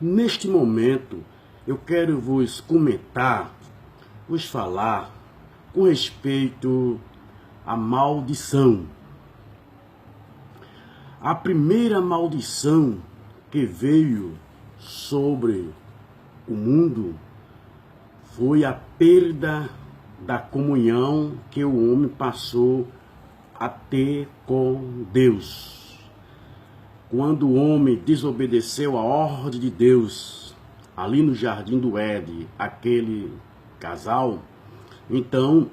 Neste momento, eu quero vos comentar, vos falar com respeito à maldição. A primeira maldição que veio sobre o mundo foi a perda da comunhão que o homem passou a ter com Deus. Quando o homem desobedeceu a ordem de Deus, ali no jardim do Éden, aquele casal, então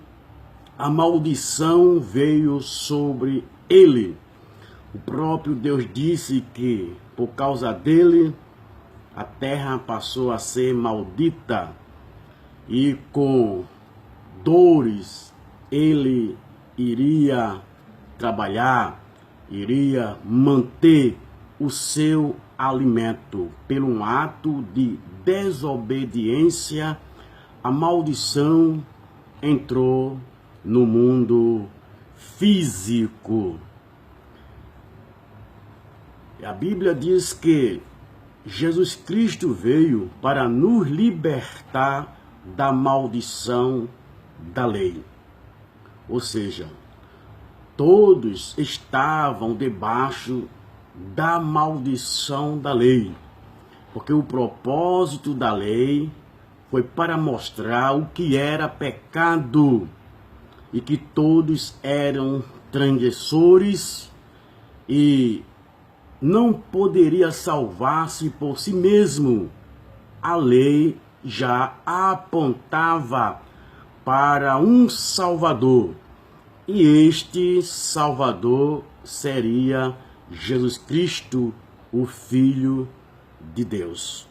a maldição veio sobre ele. O próprio Deus disse que por causa dele a terra passou a ser maldita e com dores ele iria trabalhar, iria manter o seu alimento. Pelo um ato de desobediência, a maldição entrou no mundo físico. A Bíblia diz que Jesus Cristo veio para nos libertar da maldição da lei. Ou seja, todos estavam debaixo da maldição da lei, porque o propósito da lei foi para mostrar o que era pecado e que todos eram transgressores e não poderia salvar-se por si mesmo. A lei já apontava para um Salvador, e este Salvador seria Jesus Cristo, o Filho de Deus.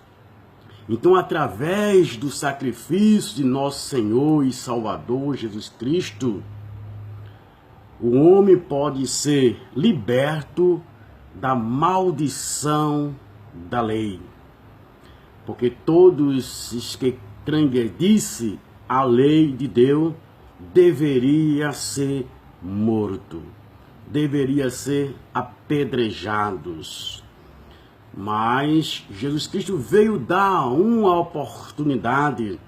Então, através do sacrifício de nosso Senhor e Salvador Jesus Cristo, o homem pode ser liberto da maldição da lei. Porque todos os que transgredissem a lei de Deus deveria ser morto, deveria ser apedrejados. Mas Jesus Cristo veio dar uma oportunidade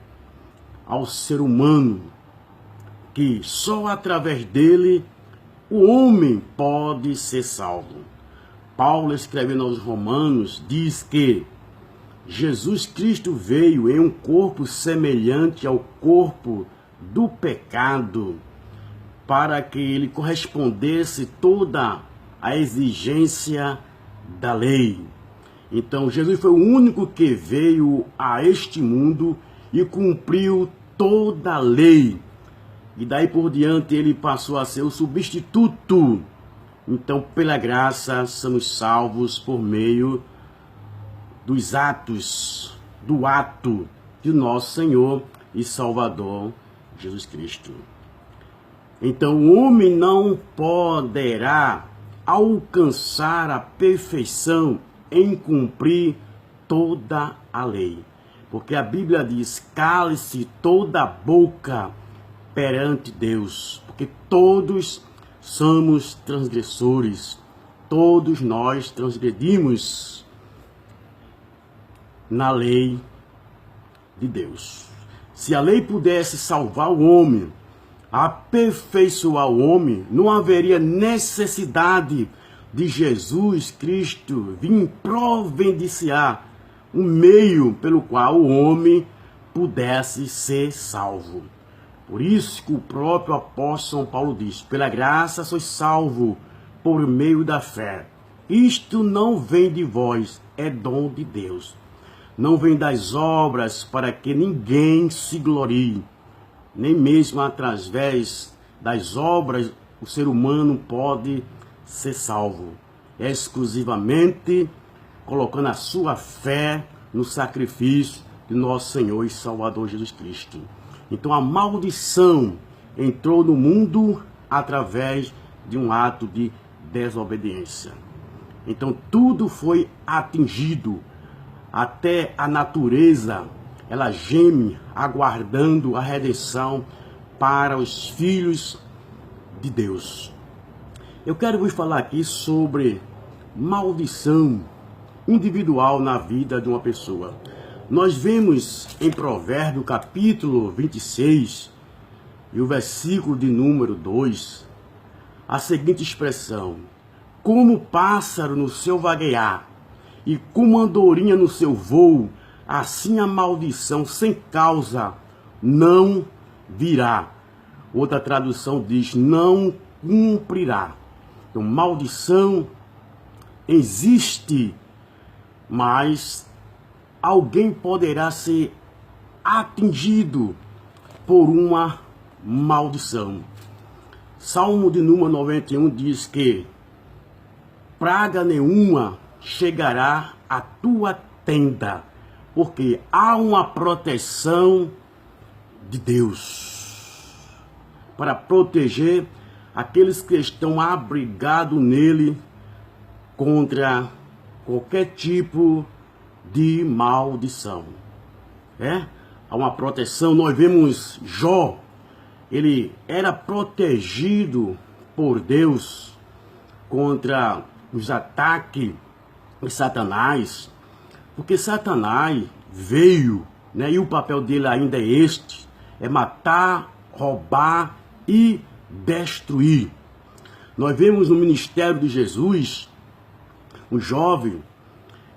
ao ser humano, que só através dele o homem pode ser salvo. Paulo, escrevendo aos Romanos, diz que Jesus Cristo veio em um corpo semelhante ao corpo do pecado, para que ele correspondesse toda a exigência da lei. Então, Jesus foi o único que veio a este mundo e cumpriu toda a lei. E daí por diante ele passou a ser o substituto. Então, pela graça, somos salvos por meio dos atos, do ato de nosso Senhor e Salvador Jesus Cristo. Então, o homem não poderá alcançar a perfeição em cumprir toda a lei. Porque a Bíblia diz: cale-se toda a boca perante Deus. Porque todos somos transgressores. Todos nós transgredimos na lei de Deus. Se a lei pudesse salvar o homem, aperfeiçoar o homem, não haveria necessidade de Jesus Cristo vir providenciar um meio pelo qual o homem pudesse ser salvo. Por isso que o próprio apóstolo São Paulo diz: pela graça sois salvo por meio da fé. Isto não vem de vós, é dom de Deus. Não vem das obras, para que ninguém se glorie. Nem mesmo através das obras o ser humano pode ser salvo. É exclusivamente colocando a sua fé no sacrifício de nosso Senhor e Salvador Jesus Cristo. Então a maldição entrou no mundo através de um ato de desobediência. Então tudo foi atingido, até a natureza, ela geme aguardando a redenção para os filhos de Deus. Eu quero vos falar aqui sobre maldição individual na vida de uma pessoa. Nós vemos em Provérbios capítulo 26 e o versículo de número 2 a seguinte expressão: como o pássaro no seu vaguear e como a andorinha no seu voo, assim a maldição sem causa não virá. Outra tradução diz: não cumprirá. Então, maldição existe, mas alguém poderá ser atingido por uma maldição. Salmo de número 91 diz que praga nenhuma chegará à tua tenda, porque há uma proteção de Deus para proteger aqueles que estão abrigados nele contra qualquer tipo de maldição. Há uma proteção. Nós vemos Jó, ele era protegido por Deus contra os ataques de Satanás, porque Satanás veio, e o papel dele ainda é este, é matar, roubar e destruir. Nós vemos no ministério de Jesus, um jovem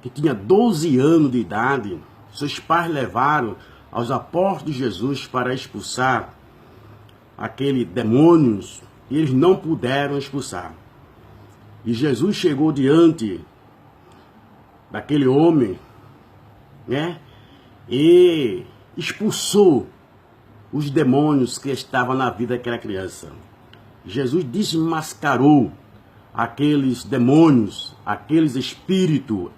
que tinha 12 anos de idade, seus pais levaram aos apóstolos de Jesus para expulsar aqueles demônios, e eles não puderam expulsar. E Jesus chegou diante daquele homem, e expulsou os demônios que estavam na vida daquela criança. Jesus desmascarou aqueles demônios, aqueles espíritos.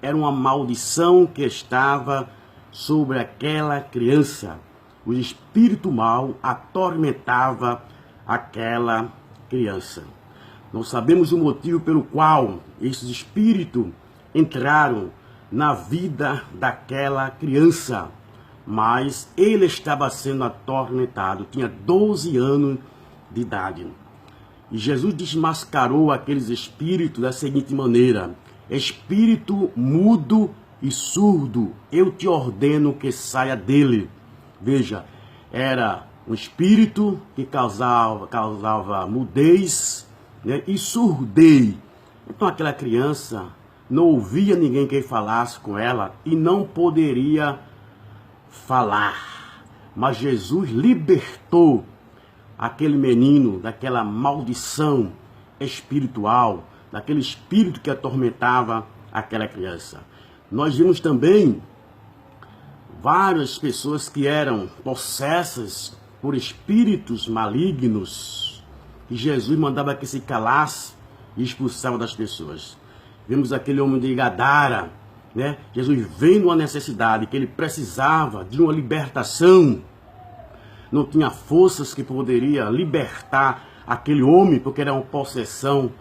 Era uma maldição que estava sobre aquela criança. O espírito mau atormentava aquela criança. Não sabemos o motivo pelo qual esses espíritos entraram na vida daquela criança, mas ele estava sendo atormentado, tinha 12 anos de idade. E Jesus desmascarou aqueles espíritos da seguinte maneira: espírito mudo e surdo, eu te ordeno que saia dele. Veja, era um espírito que causava mudez, e surdez. Então aquela criança não ouvia ninguém que falasse com ela e não poderia falar. Mas Jesus libertou aquele menino daquela maldição espiritual, daquele espírito que atormentava aquela criança. Nós vimos também várias pessoas que eram possessas por espíritos malignos, e Jesus mandava que se calasse e expulsava das pessoas. Vemos aquele homem de Gadara, Jesus vendo uma necessidade, que ele precisava de uma libertação, não tinha forças que poderia libertar aquele homem, porque era uma possessão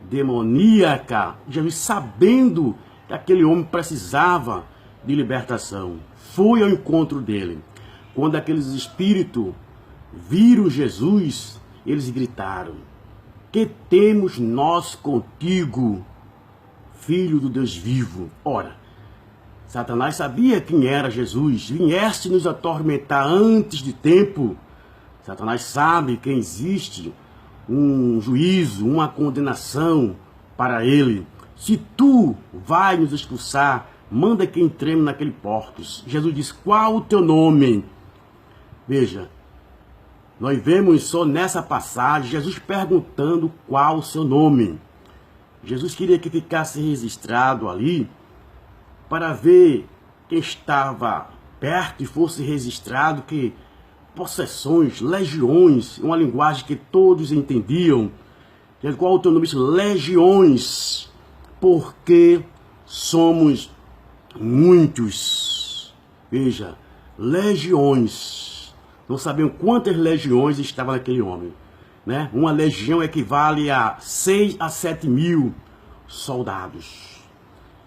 demoníaca. Jesus, sabendo que aquele homem precisava de libertação, foi ao encontro dele. Quando aqueles espíritos viram Jesus, eles gritaram: que temos nós contigo, Filho do Deus vivo? Ora, Satanás sabia quem era Jesus. Vieste nos atormentar antes de tempo. Satanás sabe que existe um juízo, uma condenação para ele. Se tu vai nos expulsar, manda que entremos naquele porcos. Jesus diz: qual o teu nome? Veja, nós vemos só nessa passagem Jesus perguntando qual o seu nome. Jesus queria que ficasse registrado ali para ver quem estava perto e fosse registrado que possessões, legiões, uma linguagem que todos entendiam. Qual o teu nome? Legiões, porque somos muitos. Veja, legiões. Não sabiam quantas legiões estavam naquele homem. Uma legião equivale a 6 a 7 mil soldados.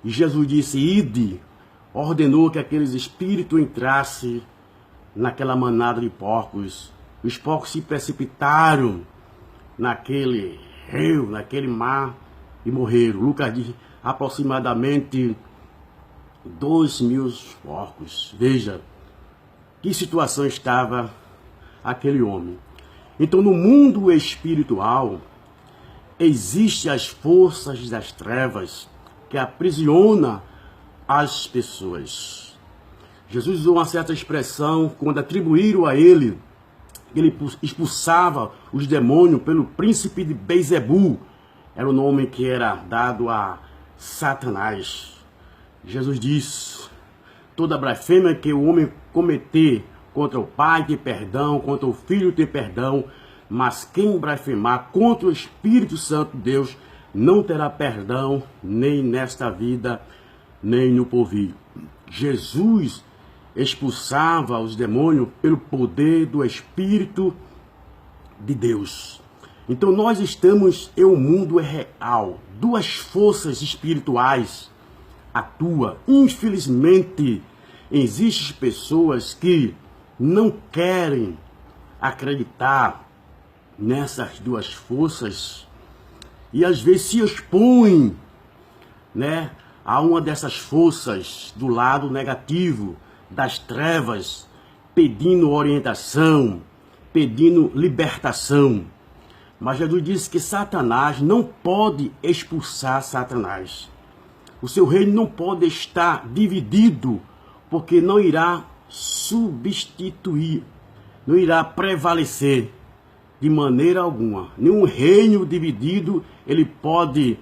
E Jesus disse: ide, ordenou que aqueles espíritos entrassem naquela manada de porcos. Os porcos se precipitaram naquele rio, naquele mar, e morreram. Lucas diz aproximadamente 2.000 porcos. Veja que situação estava aquele homem. Então, no mundo espiritual, existem as forças das trevas que aprisionam as pessoas. Jesus usou uma certa expressão quando atribuíram a ele que ele expulsava os demônios pelo príncipe de Beelzebul. Era o nome que era dado a Satanás. Jesus diz: toda blasfêmia que o homem cometer contra o Pai tem perdão, contra o Filho tem perdão, mas quem blasfemar contra o Espírito Santo de Deus não terá perdão, nem nesta vida, nem no porvir. Jesus expulsava os demônios pelo poder do Espírito de Deus. Então nós estamos em um mundo real. Duas forças espirituais atuam. Infelizmente, existem pessoas que não querem acreditar nessas duas forças e às vezes se expõem, né, a uma dessas forças do lado negativo, das trevas, pedindo orientação, pedindo libertação. Mas Jesus disse que Satanás não pode expulsar Satanás. O seu reino não pode estar dividido, porque não irá substituir, não irá prevalecer de maneira alguma. Nenhum reino dividido ele pode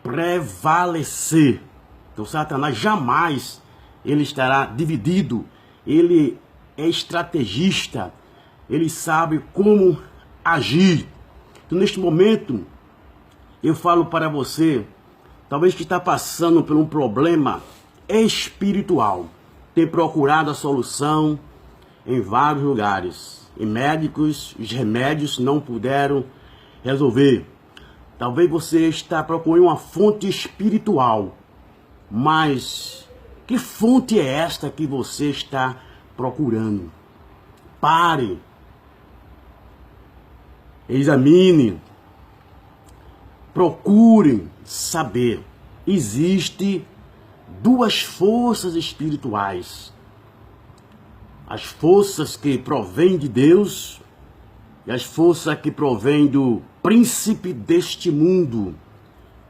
prevalecer. Então Satanás jamais ele estará dividido. Ele é estrategista, ele sabe como agir. Então, neste momento, eu falo para você, talvez que está passando por um problema espiritual, tem procurado a solução em vários lugares, e médicos, os remédios não puderam resolver. Talvez você está procurando uma fonte espiritual, mas que fonte é esta que você está procurando? Pare, examine, procure saber. Existem duas forças espirituais. As forças que provêm de Deus e as forças que provêm do príncipe deste mundo,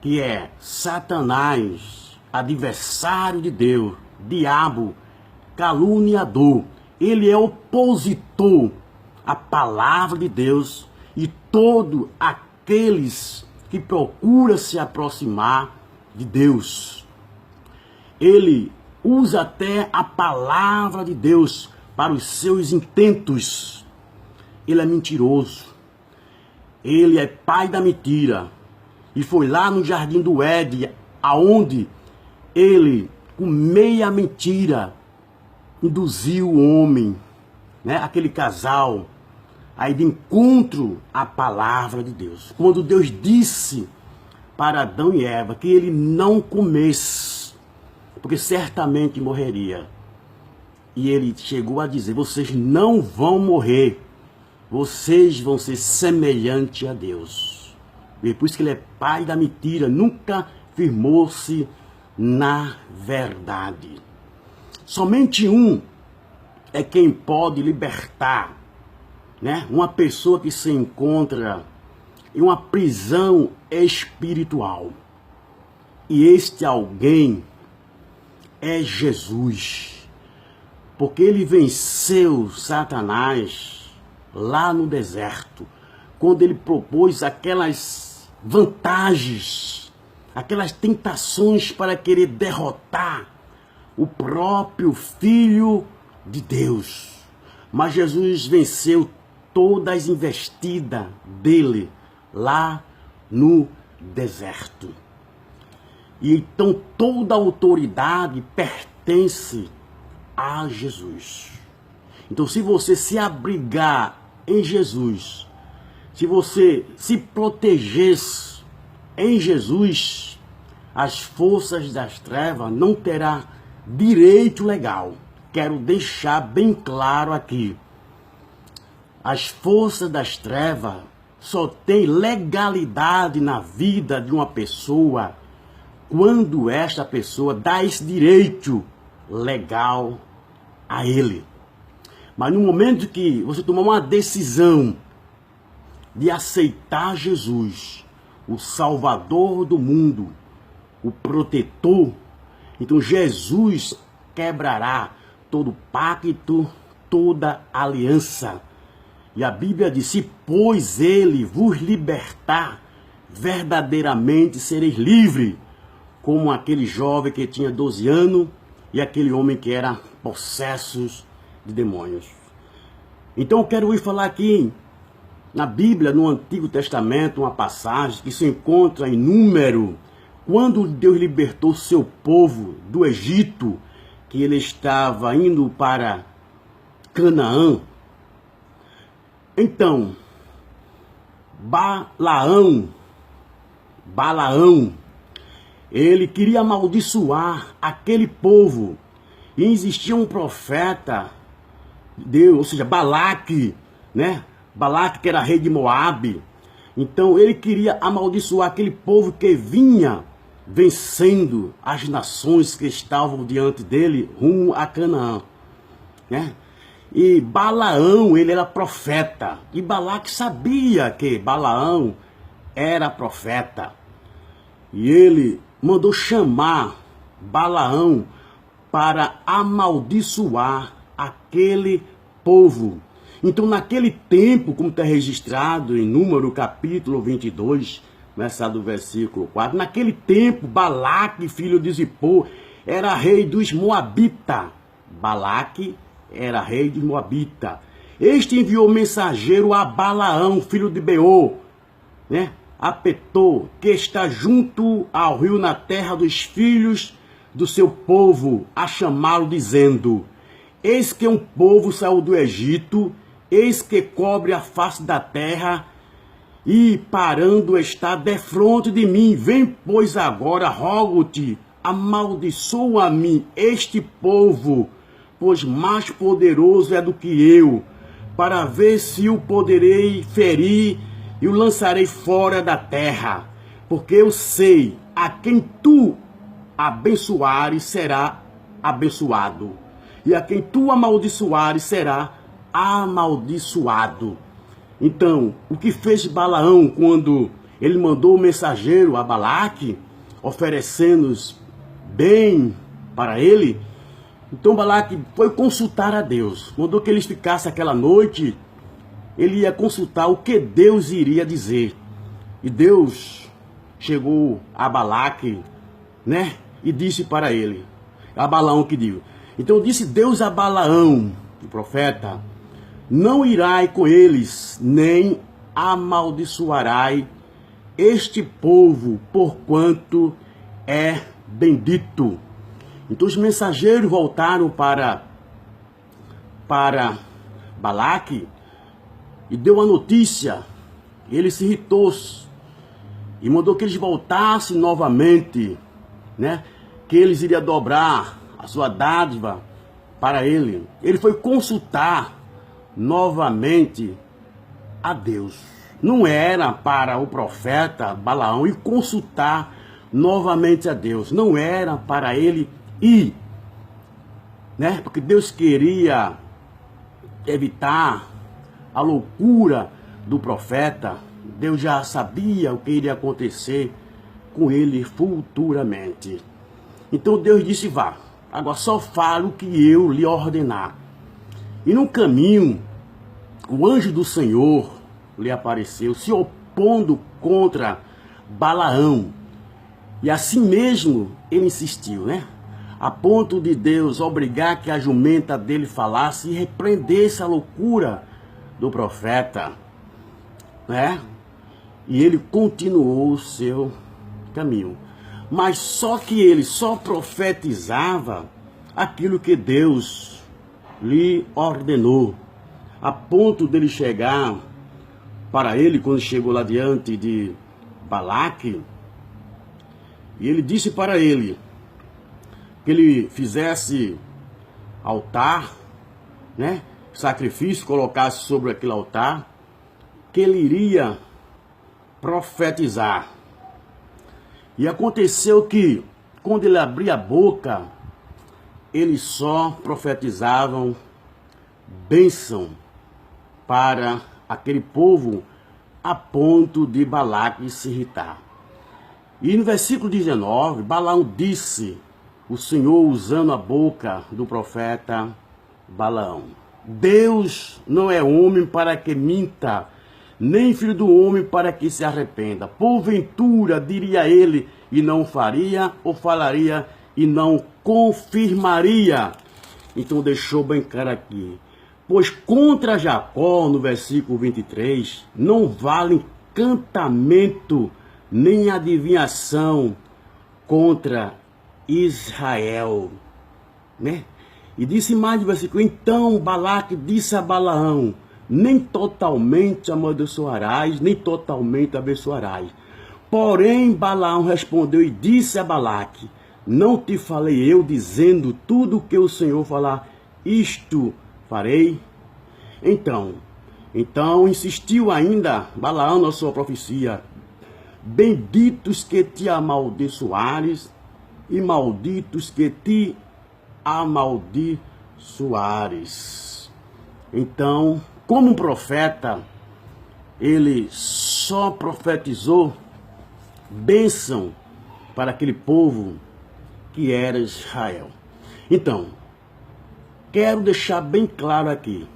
que é Satanás, adversário de Deus, diabo, caluniador. Ele é opositor à palavra de Deus e todos aqueles que procuram se aproximar de Deus. Ele usa até a palavra de Deus para os seus intentos. Ele é mentiroso. Ele é pai da mentira. E foi lá no jardim do Éden, aonde ele, com meia mentira, induziu o homem, né, aquele casal, aí de encontro à palavra de Deus. Quando Deus disse para Adão e Eva que ele não comesse, porque certamente morreria. E ele chegou a dizer: vocês não vão morrer, vocês vão ser semelhantes a Deus. E por isso que ele é pai da mentira, nunca firmou-se na verdade. Somente um é quem pode libertar, né, uma pessoa que se encontra em uma prisão espiritual. E este alguém é Jesus. Porque ele venceu Satanás lá no deserto, quando ele propôs aquelas vantagens, aquelas tentações para querer derrotar o próprio Filho de Deus. Mas Jesus venceu todas as investidas dele lá no deserto. E então toda a autoridade pertence a Jesus. Então, se você se abrigar em Jesus, se você se protegesse em Jesus, as forças das trevas não terão direito legal. Quero deixar bem claro aqui. As forças das trevas só têm legalidade na vida de uma pessoa quando esta pessoa dá esse direito legal a ele. Mas no momento que você tomar uma decisão de aceitar Jesus, o Salvador do mundo, o protetor, então Jesus quebrará todo pacto, toda aliança. E a Bíblia diz: se pois ele vos libertar, verdadeiramente sereis livres, como aquele jovem que tinha 12 anos e aquele homem que era possesso de demônios. Então eu quero ir falar aqui na Bíblia, no Antigo Testamento, uma passagem que se encontra em Número, quando Deus libertou seu povo do Egito, que ele estava indo para Canaã. Então, Balaão, ele queria amaldiçoar aquele povo. E existia um profeta de Deus, ou seja, Balaque, né? Balaque, que era rei de Moabe. Então ele queria amaldiçoar aquele povo que vinha vencendo as nações que estavam diante dele rumo a Canaã, né? E Balaão, ele era profeta. E Balaque sabia que Balaão era profeta. E ele mandou chamar Balaão para amaldiçoar aquele povo. Então, naquele tempo, como está registrado em Número capítulo 22, começar do versículo 4, naquele tempo, Balaque, filho de Zippor, era rei dos Moabitas. Balaque era rei dos Moabitas. Este enviou mensageiro a Balaão, filho de Beor, né? A Petor, que está junto ao rio, na terra dos filhos do seu povo, a chamá-lo, dizendo: eis que um povo saiu do Egito, eis que cobre a face da terra, e parando está defronte de mim. Vem, pois, agora, rogo-te, amaldiçoa-me este povo, pois mais poderoso é do que eu, para ver se o poderei ferir e o lançarei fora da terra. Porque eu sei, a quem tu abençoares será abençoado, e a quem tu amaldiçoares será amaldiçoado. Então, o que fez Balaão quando ele mandou o mensageiro a Balaque, oferecendo bem para ele? Então Balaque foi consultar a Deus, mandou que eles ficassem aquela noite, ele ia consultar o que Deus iria dizer. E Deus chegou a Balaque, né, e disse para ele, a Balaão que digo. Então disse Deus a Balaão, o profeta: não irai com eles, nem amaldiçoarai este povo, porquanto é bendito. Então os mensageiros voltaram para Balaque e deu a notícia. Ele se irritou e mandou que eles voltassem novamente, né? Que eles iriam dobrar a sua dádiva para ele. Ele foi consultar novamente a Deus. Não era para o profeta Balaão ir consultar novamente a Deus. Não era para ele ir, né? Porque Deus queria evitar a loucura do profeta. Deus já sabia o que iria acontecer com ele futuramente. Então Deus disse: vá, agora só fala o que eu lhe ordenar. E no caminho, o anjo do Senhor lhe apareceu, se opondo contra Balaão. E assim mesmo ele insistiu, né? A ponto de Deus obrigar que a jumenta dele falasse e repreendesse a loucura do profeta, né? E ele continuou o seu caminho. Mas só que ele só profetizava aquilo que Deus lhe ordenou, a ponto dele chegar para ele, quando chegou lá diante de Balaque, e ele disse para ele que ele fizesse altar, né, sacrifício, colocasse sobre aquele altar, que ele iria profetizar. E aconteceu que, quando ele abria a boca, eles só profetizavam bênção para aquele povo a ponto de Balaque se irritar. E no versículo 19, Balaão disse, o Senhor usando a boca do profeta Balaão: Deus não é homem para que minta, nem filho do homem para que se arrependa. Porventura, diria ele, e não faria, ou falaria e não confirmaria. Então deixou bem claro aqui. Pois contra Jacó, no versículo 23, não vale encantamento nem adivinhação contra Israel, né? E disse mais no versículo: então Balaque disse a Balaão: nem totalmente amaldiçoarás, nem totalmente abençoarás. Porém Balaão respondeu e disse a Balaque: não te falei eu dizendo tudo o que o Senhor falar, isto farei? Então insistiu ainda Balaão na sua profecia: benditos que te amaldiçoares e malditos que te amaldiçoares. Então, como um profeta, ele só profetizou bênção para aquele povo que era Israel. Então, quero deixar bem claro aqui,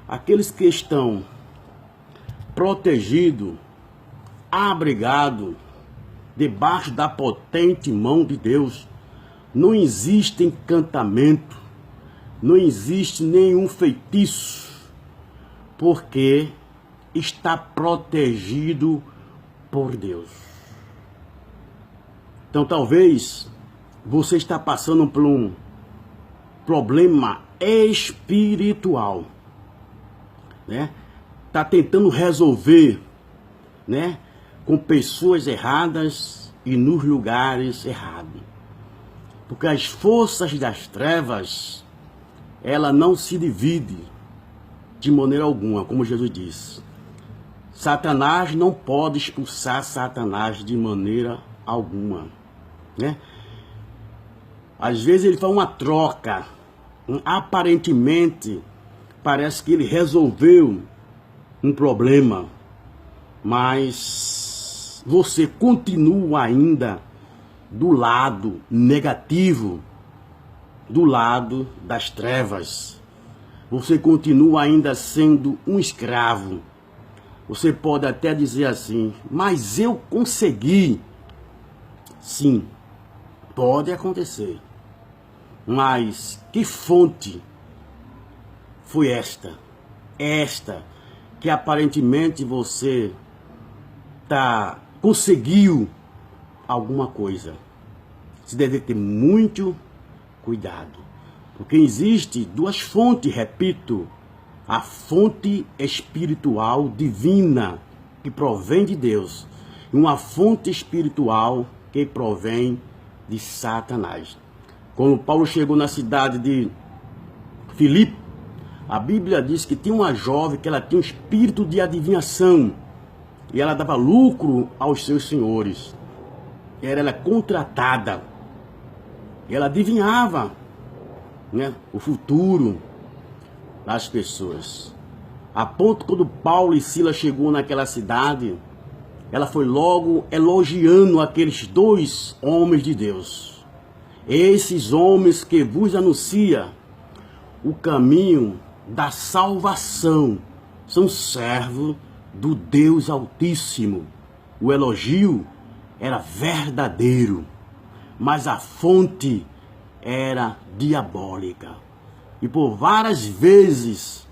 aqueles que estão protegidos, abrigados, debaixo da potente mão de Deus, não existe encantamento, não existe nenhum feitiço, porque está protegido por Deus. Então talvez você está passando por um problema espiritual, né? Está tentando resolver, né, com pessoas erradas e nos lugares errados. Porque as forças das trevas, ela não se divide de maneira alguma, como Jesus disse. Satanás não pode expulsar Satanás de maneira alguma, né? Às vezes ele faz uma troca, aparentemente parece que ele resolveu um problema, mas você continua ainda do lado negativo, do lado das trevas. Você continua ainda sendo um escravo. Você pode até dizer assim: mas eu consegui. Sim, pode acontecer. Mas que fonte foi esta? Esta que aparentemente você conseguiu alguma coisa. Você deve ter muito cuidado, porque existe duas fontes, repito: a fonte espiritual divina que provém de Deus e uma fonte espiritual que provém de Satanás. Quando Paulo chegou na cidade de Filipe, a Bíblia diz que tinha uma jovem que ela tinha um espírito de adivinhação e ela dava lucro aos seus senhores. Ela contratada, e ela adivinhava, né, o futuro das pessoas. A ponto, quando Paulo e Silas chegou naquela cidade, ela foi logo elogiando aqueles dois homens de Deus. Esses homens que vos anuncia o caminho da salvação são servos do Deus Altíssimo. O elogio era verdadeiro, mas a fonte era diabólica. E por várias vezes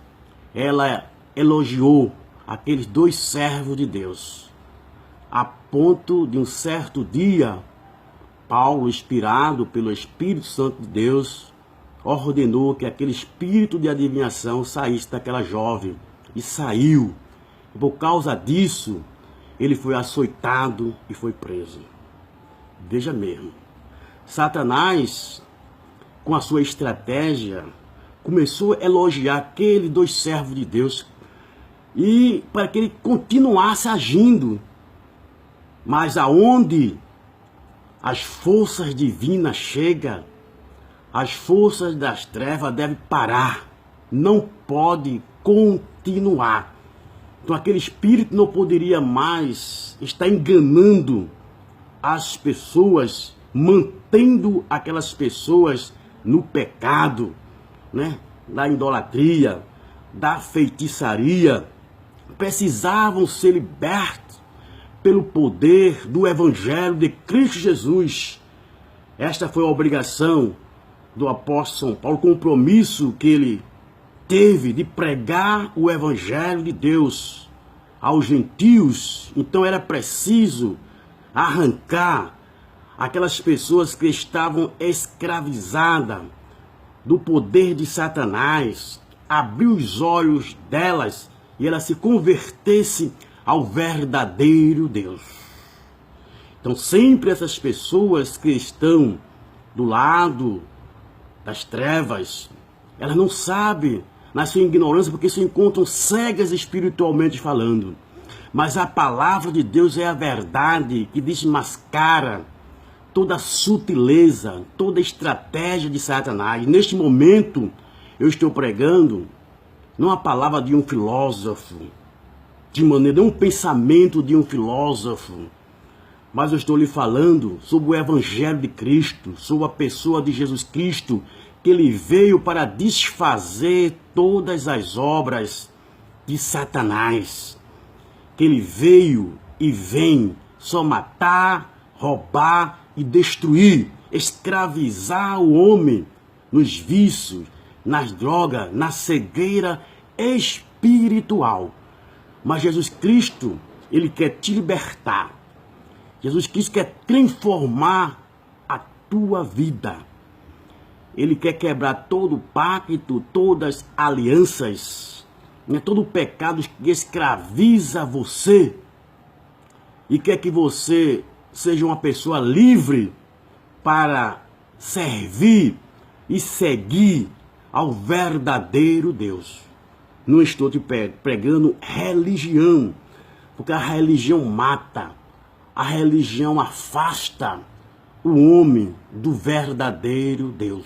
ela elogiou aqueles dois servos de Deus, a ponto de um certo dia, Paulo, inspirado pelo Espírito Santo de Deus, ordenou que aquele espírito de adivinhação saísse daquela jovem. E saiu. E por causa disso, ele foi açoitado e foi preso. Veja mesmo. Satanás, com a sua estratégia, começou a elogiar aqueles dois servos de Deus e para que ele continuasse agindo. Mas aonde as forças divinas chegam, As forças das trevas devem parar, não pode continuar. Então aquele espírito não poderia mais estar enganando as pessoas, mantendo aquelas pessoas no pecado, né? Da idolatria, da feitiçaria. Precisavam ser libertos pelo poder do Evangelho de Cristo Jesus. Esta foi a obrigação do apóstolo São Paulo, o compromisso que ele teve de pregar o Evangelho de Deus aos gentios. Então era preciso arrancar aquelas pessoas que estavam escravizadas do poder de Satanás, abrir os olhos delas e elas se convertessem ao verdadeiro Deus. Então sempre essas pessoas que estão do lado das trevas, elas não sabem, na sua ignorância, porque se encontram cegas espiritualmente falando. Mas a palavra de Deus é a verdade que desmascara toda a sutileza, toda a estratégia de Satanás. E neste momento, eu estou pregando não a palavra de um filósofo, de maneira, não um pensamento de um filósofo, mas eu estou lhe falando sobre o Evangelho de Cristo, sobre a pessoa de Jesus Cristo, que ele veio para desfazer todas as obras de Satanás. Que ele veio e vem só matar, roubar e destruir, escravizar o homem nos vícios, nas drogas, na cegueira espiritual. Mas Jesus Cristo, ele quer te libertar. Jesus Cristo quer transformar a tua vida. Ele quer quebrar todo o pacto, todas as alianças, né, todo o pecado que escraviza você. E quer que você seja uma pessoa livre para servir e seguir ao verdadeiro Deus. Não estou te pregando religião, porque a religião mata, a religião afasta o homem do verdadeiro Deus.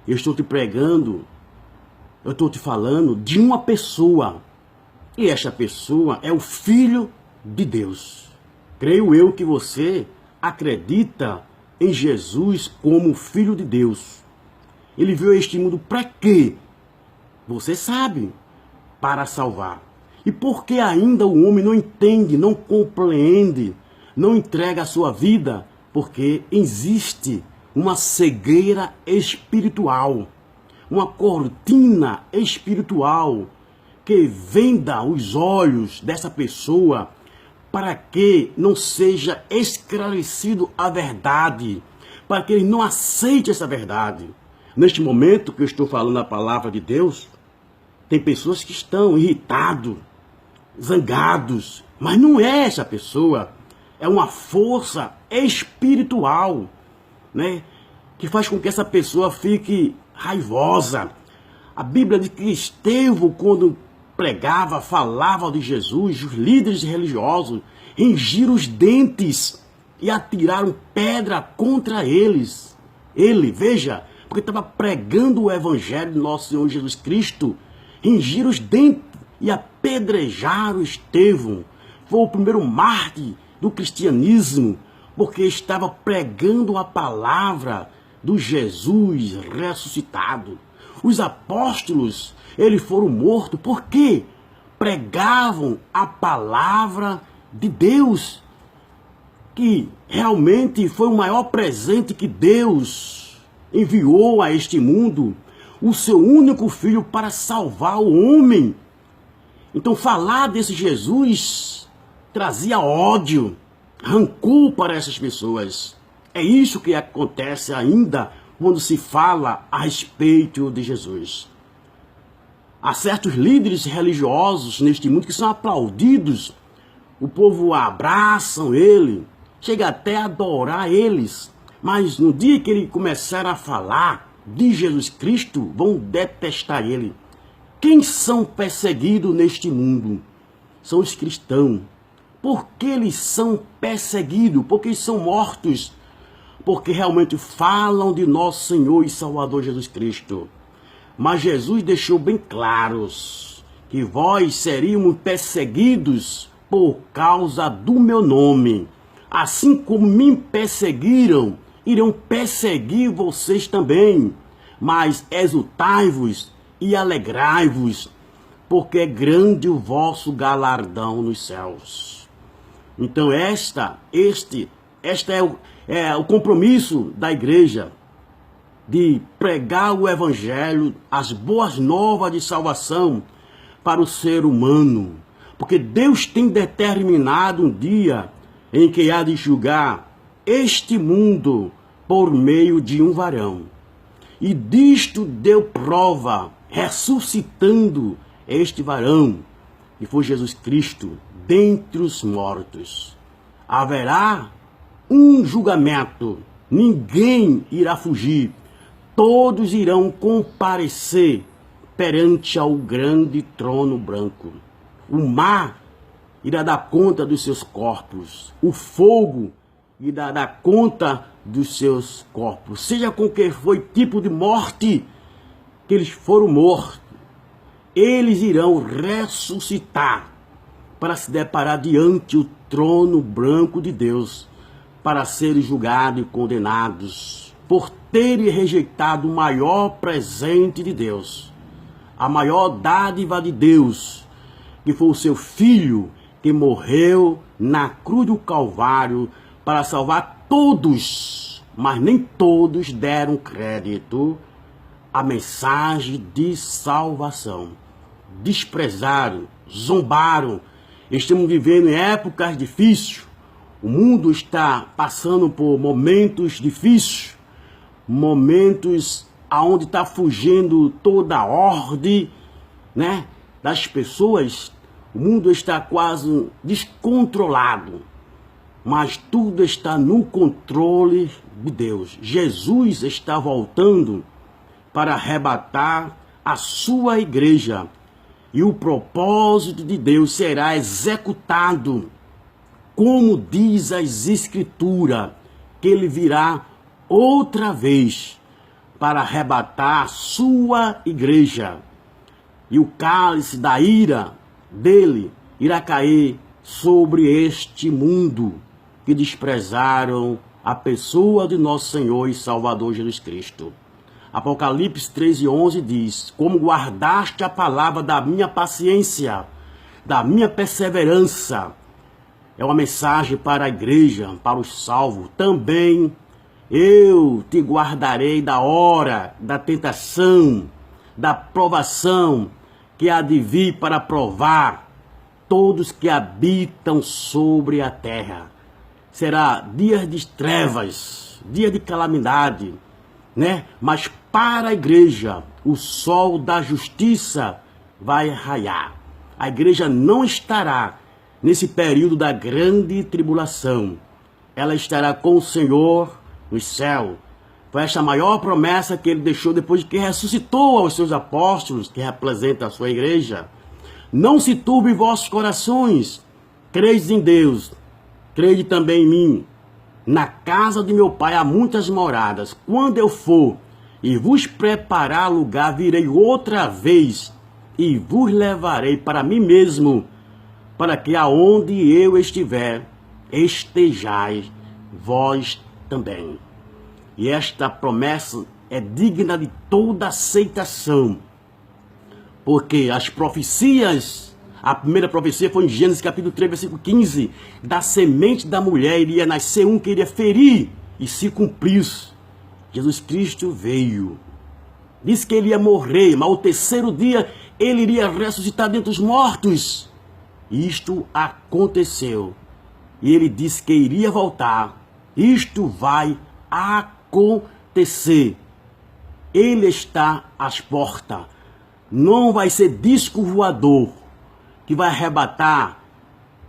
Eu estou te pregando, eu estou te falando de uma pessoa, e esta pessoa é o Filho de Deus. Creio eu que você acredita em Jesus como Filho de Deus. Ele veio a este mundo para quê? Você sabe, para salvar. E por que ainda o homem não entende, não compreende, não entrega a sua vida? Porque existe uma cegueira espiritual, uma cortina espiritual que venda os olhos dessa pessoa para que não seja esclarecido a verdade, para que ele não aceite essa verdade. Neste momento que eu estou falando a palavra de Deus, tem pessoas que estão irritados, zangados, mas não é essa pessoa, é uma força espiritual, né, que faz com que essa pessoa fique raivosa. A Bíblia diz que Estevão, quando pregava, falava de Jesus, os líderes religiosos rangiram os dentes e atiraram pedra contra eles. Ele, veja, porque estava pregando o Evangelho do nosso Senhor Jesus Cristo, rangiram os dentes e apedrejaram Estevão. Foi o primeiro mártir do cristianismo, porque estava pregando a palavra do Jesus ressuscitado. Os apóstolos, eles foram mortos porque pregavam a palavra de Deus, que realmente foi o maior presente que Deus enviou a este mundo, o seu único filho para salvar o homem. Então falar desse Jesus trazia ódio, rancor para essas pessoas. É isso que acontece ainda quando se fala a respeito de Jesus. Há certos líderes religiosos neste mundo que são aplaudidos, o povo abraçam ele, chega até a adorar eles, mas no dia que ele começar a falar de Jesus Cristo, vão detestar ele. Quem são perseguidos neste mundo? São os cristãos. Por que eles são perseguidos? Porque eles são mortos. porque realmente falam de nosso Senhor e Salvador Jesus Cristo. Mas Jesus deixou bem claros que vós seríamos perseguidos por causa do meu nome. Assim como me perseguiram, irão perseguir vocês também. Mas exultai-vos e alegrai-vos, porque é grande o vosso galardão nos céus. Então este é o compromisso da igreja, de pregar o evangelho, as boas novas de salvação para o ser humano. Porque Deus tem determinado um dia em que há de julgar este mundo por meio de um varão. E disto deu prova, ressuscitando este varão, que foi Jesus Cristo, dentre os mortos. Haverá um julgamento, ninguém irá fugir, todos irão comparecer perante ao grande trono branco. O mar irá dar conta dos seus corpos, o fogo irá dar conta dos seus corpos, seja com que foi tipo de morte que eles foram mortos, eles irão ressuscitar para se deparar diante o trono branco de Deus, para serem julgados e condenados por terem rejeitado o maior presente de Deus, a maior dádiva de Deus, que foi o seu Filho, que morreu na cruz do Calvário para salvar todos, mas nem todos deram crédito à mensagem de salvação. Desprezaram, zombaram. Estamos vivendo em épocas difíceis. O mundo está passando por momentos difíceis, momentos onde está fugindo toda a ordem, né, das pessoas. O mundo está quase descontrolado, mas tudo está no controle de Deus. Jesus está voltando para arrebatar a sua igreja, e o propósito de Deus será executado, como diz as Escrituras, que ele virá outra vez para arrebatar a sua igreja. E o cálice da ira dele irá cair sobre este mundo que desprezaram a pessoa de nosso Senhor e Salvador Jesus Cristo. Apocalipse 13:11 diz: como guardaste a palavra da minha paciência, da minha perseverança. É uma mensagem para a igreja, para os salvos. Também eu te guardarei da hora, da tentação, da provação, que há de vir para provar todos que habitam sobre a terra. Será dia de trevas, dia de calamidade, né? Mas para a igreja, o sol da justiça vai raiar. A igreja não estará nesse período da grande tribulação. Ela estará com o Senhor no céu. Foi esta a maior promessa que ele deixou depois de que ressuscitou aos seus apóstolos, que representa a sua igreja. Não se turbe vossos corações. Credes em Deus, crede também em mim. Na casa de meu pai há muitas moradas. Quando eu for e vos preparar lugar, virei outra vez e vos levarei para mim mesmo, para que aonde eu estiver, estejais vós também. E esta promessa é digna de toda aceitação, porque as profecias, a primeira profecia foi em Gênesis capítulo 3, versículo 15, da semente da mulher iria nascer um que iria ferir, e se cumpriu. Jesus Cristo veio, disse que ele ia morrer, mas ao terceiro dia ele iria ressuscitar dentre os mortos. Isto aconteceu, e ele disse que iria voltar. Isto vai acontecer. Ele está às portas. Não vai ser disco voador que vai arrebatar,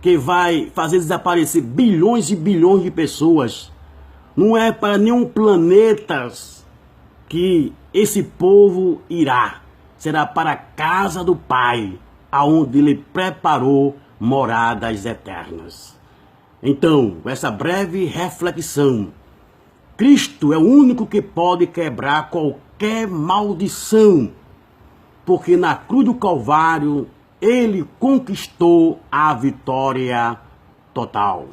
que vai fazer desaparecer bilhões e bilhões de pessoas. Não é para nenhum planeta que esse povo irá. Será para a casa do Pai, aonde ele preparou moradas eternas. Então, essa breve reflexão, Cristo é o único que pode quebrar qualquer maldição, porque na cruz do Calvário ele conquistou a vitória total.